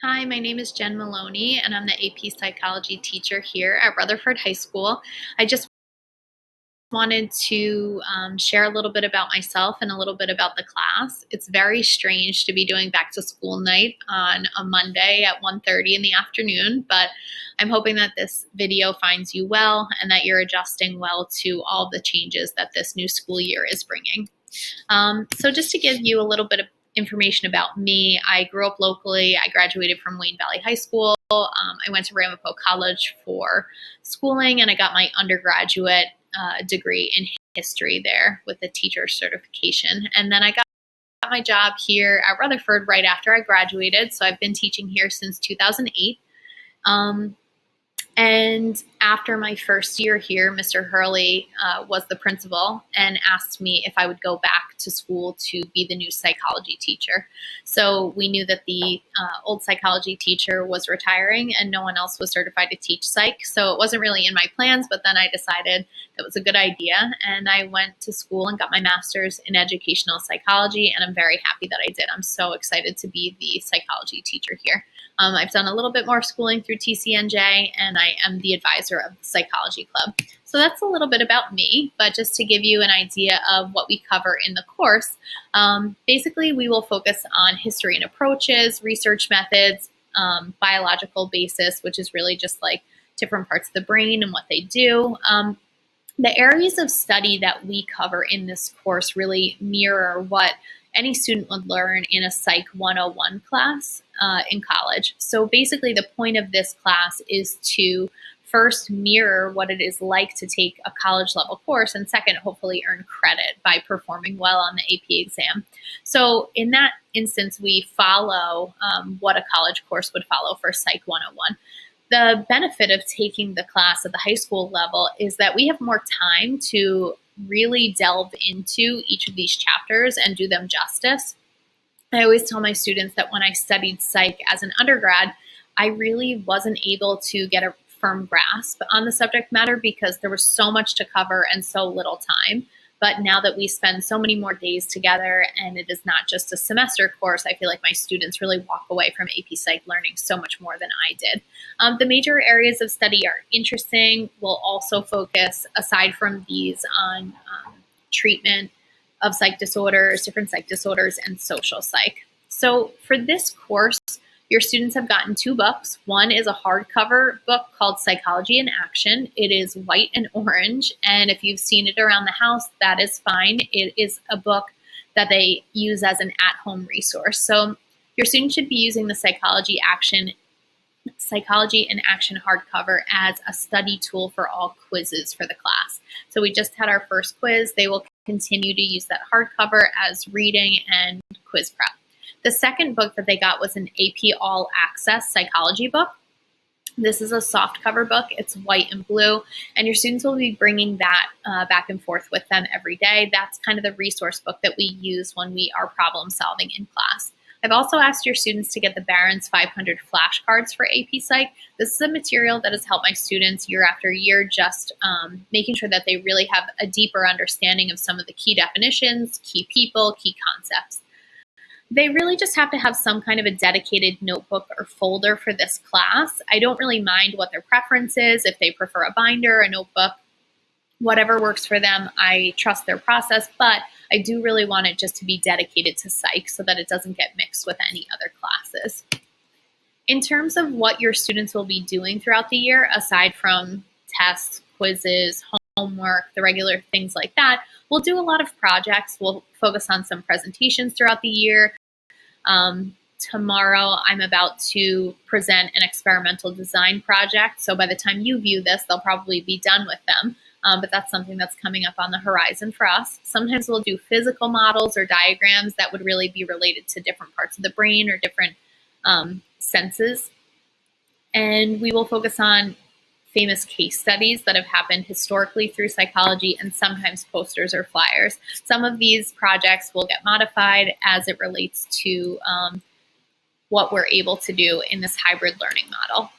Hi, my name is Jen Maloney, and I'm the AP Psychology teacher here at Rutherford High School. I just wanted to share a little bit about myself and a little bit about the class. It's very strange to be doing back to school night on a Monday at 1:30 in the afternoon, but I'm hoping that this video finds you well and that you're adjusting well to all the changes that this new school year is bringing. So just to give you a little bit of information about me, I grew up locally. I graduated from Wayne Valley High School. I went to Ramapo College for schooling, and I got my undergraduate degree in history there with a teacher's certification. And then I got my job here at Rutherford right after I graduated. So I've been teaching here since 2008. Um, and after my first year here, Mr. Hurley was the principal and asked me if I would go back to school to be the new psychology teacher. So we knew that the old psychology teacher was retiring and no one else was certified to teach psych. So it wasn't really in my plans, but then I decided that was a good idea. And I went to school and got my master's in educational psychology. And I'm very happy that I did. I'm so excited to be the psychology teacher here. I've done a little bit more schooling through TCNJ, and I am the advisor of the Psychology Club. So that's a little bit about me, but just to give you an idea of what we cover in the course, basically we will focus on history and approaches, research methods, biological basis, which is really just like different parts of the brain and what they do. The areas of study that we cover in this course really mirror what any student would learn in a Psych 101 class in college. So basically the point of this class is to first mirror what it is like to take a college level course, and second, hopefully earn credit by performing well on the AP exam. So in that instance, we follow what a college course would follow for Psych 101. The benefit of taking the class at the high school level is that we have more time to really delve into each of these chapters and do them justice. I always tell my students that when I studied psych as an undergrad, I really wasn't able to get a firm grasp on the subject matter because there was so much to cover and so little time. But now that we spend so many more days together and it is not just a semester course, I feel like my students really walk away from AP Psych learning so much more than I did. The major areas of study are interesting. We'll also focus, aside from these, on treatment of psych disorders, different psych disorders, and social psych. So for this course, your students have gotten two books. One is a hardcover book called Psychology in Action. It is white and orange, and if you've seen it around the house, that is fine. It is a book that they use as an at-home resource. So your students should be using the Psychology in Action hardcover as a study tool for all quizzes for the class. So we just had our first quiz. They will continue to use that hardcover as reading and quiz prep. The second book that they got was an AP All Access psychology book. This is a soft cover book. It's white and blue, and your students will be bringing that back and forth with them every day. That's kind of the resource book that we use when we are problem solving in class. I've also asked your students to get the Barron's 500 flashcards for AP Psych. This is a material that has helped my students year after year, just making sure that they really have a deeper understanding of some of the key definitions, key people, key concepts. They really just have to have some kind of a dedicated notebook or folder for this class. I don't really mind what their preference is, if they prefer a binder, a notebook, whatever works for them. I trust their process, but I do really want it just to be dedicated to psych so that it doesn't get mixed with any other classes. In terms of what your students will be doing throughout the year, aside from tests, quizzes, homework, the regular things like that, we'll do a lot of projects. We'll focus on some presentations throughout the year. Tomorrow, I'm about to present an experimental design project. So by the time you view this, they'll probably be done with them. But that's something that's coming up on the horizon for us. Sometimes we'll do physical models or diagrams that would really be related to different parts of the brain or different senses. And we will focus on famous case studies that have happened historically through psychology, and sometimes posters or flyers. Some of these projects will get modified as it relates to what we're able to do in this hybrid learning model.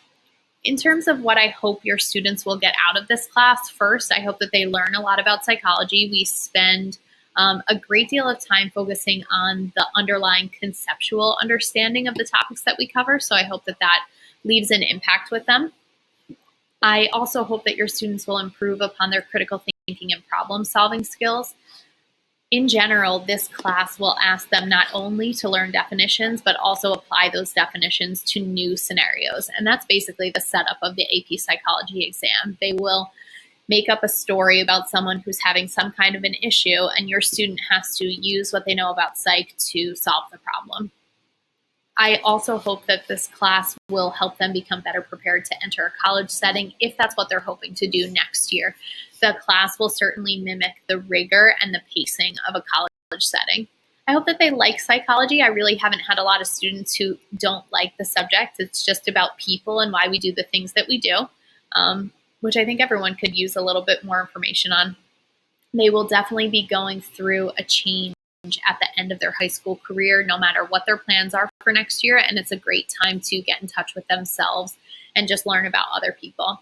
In terms of what I hope your students will get out of this class, first, I hope that they learn a lot about psychology. We spend A great deal of time focusing on the underlying conceptual understanding of the topics that we cover. So I hope that that leaves an impact with them. I also hope that your students will improve upon their critical thinking and problem solving skills. In general, this class will ask them not only to learn definitions, but also apply those definitions to new scenarios. And that's basically the setup of the AP Psychology exam. They will make up a story about someone who's having some kind of an issue, and your student has to use what they know about psych to solve the problem. I also hope that this class will help them become better prepared to enter a college setting if that's what they're hoping to do next year. The class will certainly mimic the rigor and the pacing of a college setting. I hope that they like psychology. I really haven't had a lot of students who don't like the subject. It's just about people and why we do the things that we do, which I think everyone could use a little bit more information on. They will definitely be going through a change at the end of their high school career, no matter what their plans are for next year. And it's a great time to get in touch with themselves and just learn about other people.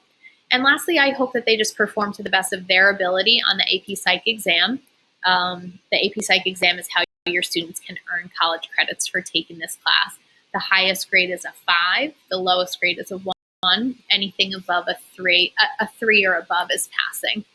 And lastly, I hope that they just perform to the best of their ability on the AP Psych exam. The AP Psych exam is how your students can earn college credits for taking this class. The highest grade is a 5. The lowest grade is a 1. Anything above a 3 or above is passing.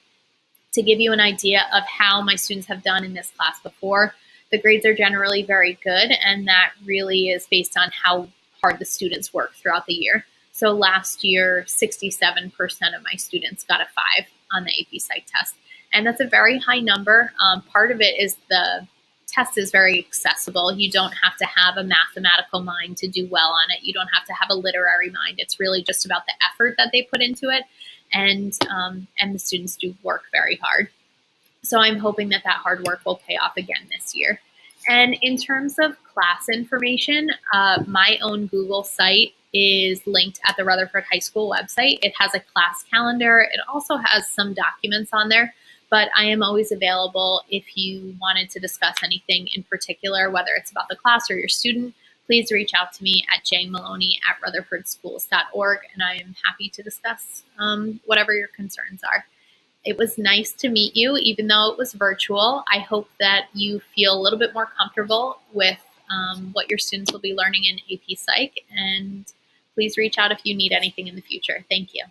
To give you an idea of how my students have done in this class before, the grades are generally very good, and that really is based on how hard the students work throughout the year. So last year, 67% of my students got a 5 on the AP Psych test, and that's a very high number. Part of it is the test is very accessible. You don't have to have a mathematical mind to do well on it. You don't have to have a literary mind. It's really just about the effort that they put into it. And the students do work very hard. So I'm hoping that that hard work will pay off again this year. And in terms of class information, my own Google site is linked at the Rutherford High School website. It has a class calendar. It also has some documents on there, but I am always available if you wanted to discuss anything in particular, whether it's about the class or your student. Please reach out to me at jmaloney@rutherfordschools.org, and I am happy to discuss whatever your concerns are. It was nice to meet you, even though it was virtual. I hope that you feel a little bit more comfortable with what your students will be learning in AP Psych, and please reach out if you need anything in the future. Thank you.